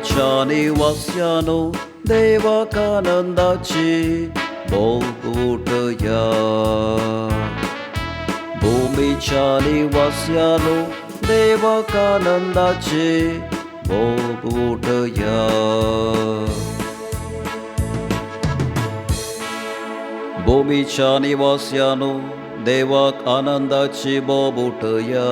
भूमीच्या निवास्यानो देवाक आनंदाची भोग उठया. भूमीच्या निवास्यानो देवाक आनंदाची भोग उठया. भूमीच्या निवास्यानो देवाक आनंदाची बोब उठया.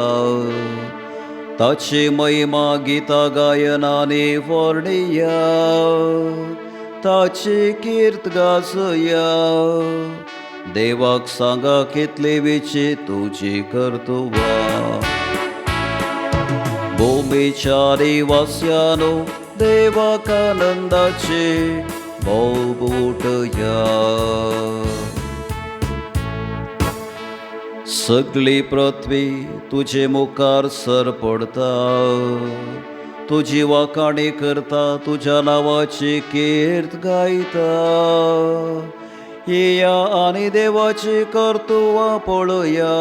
ताची महिमा गीता गायनाने वर्णिया. ताची कीर्त गाजया. देवाक सांगा कितली विची तुझी कर्तुवा. भूमीच्या निवास्यानो देवाक आनंदाची भोग उठया. सगळी पृथ्वी तुझे मुखार सर पडता. तुझी वाखाणी करता, तुझ्या नावाची कीर्त गायता. येया आणि देवाची कर्तुवा पळया.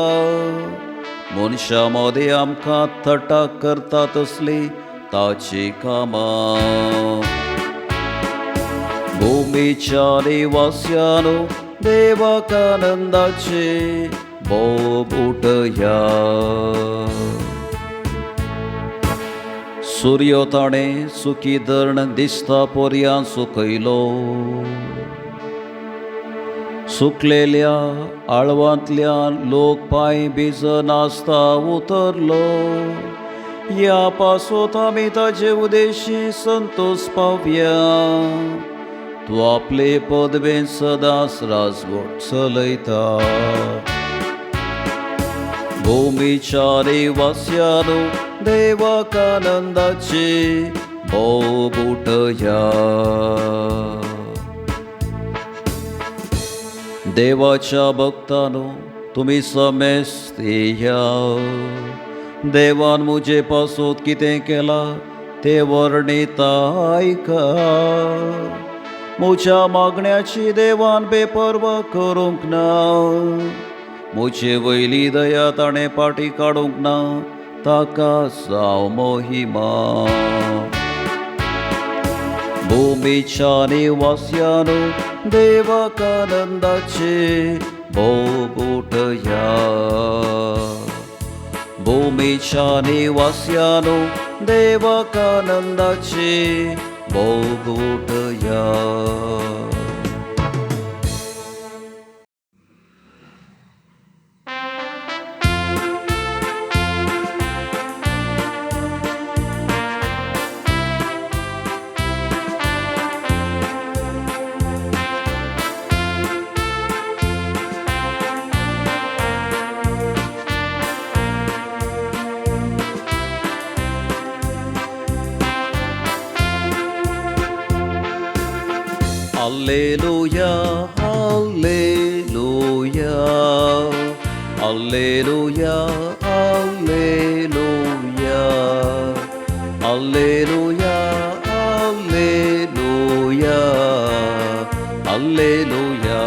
मनशामध्ये आमकां थट्टा करता तसली ताची कामां. भूमीच्या निवास्यानो देवाक आनंदाची बोब उठया. सूर्य ताणें सुखी धरण दिसता पर्यां सुकयलो. सुकलेल्या आळवांतल्यान लोक पांय भिज नाचता उतरलो. या पासोत आमी ताचे उदेशी संतोष पावया. तूं आपले पदवेन सदांच राजवट चलयता. भूमीच्या निवास्यानो देवाक आनंदाची भोग उठया. देवाच्या भक्तानो तुमी समेस्त येया. देवान मुजे पासोत कितें केला ते वर्णिता आयका. म्हज्या मागण्याची देवान बेपरवा करूंक ना. मुझे वयली दया ताणें पाटी काडूंक ना. ताका जावं महिमा. भूमीच्या निवास्यानो देवाक आनंदाची भोग उठया. भूमीच्या निवास्यानो देवाक आनंदाची भोग उठया. Alleluia, alleluia, alleluia, alleluia, alleluia, alleluia, alleluia,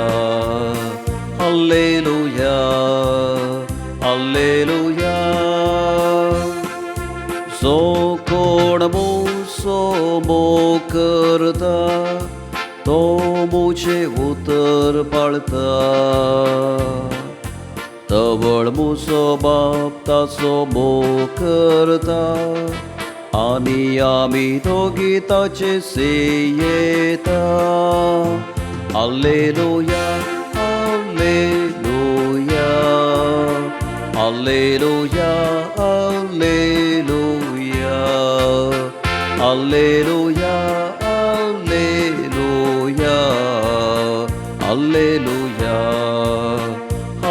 alleluia, alleluia. जो कोण मुसोमो करता तो मुझे उतर पाळता. तवळ मुसो बाप ताचो मोग करता. आनी आमी दोगी ताचे सेयेता. Alleluia, alleluia, alleluia, alleluia, alleluia, alleluia, alleluia,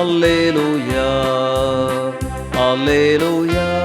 alleluia, alleluia.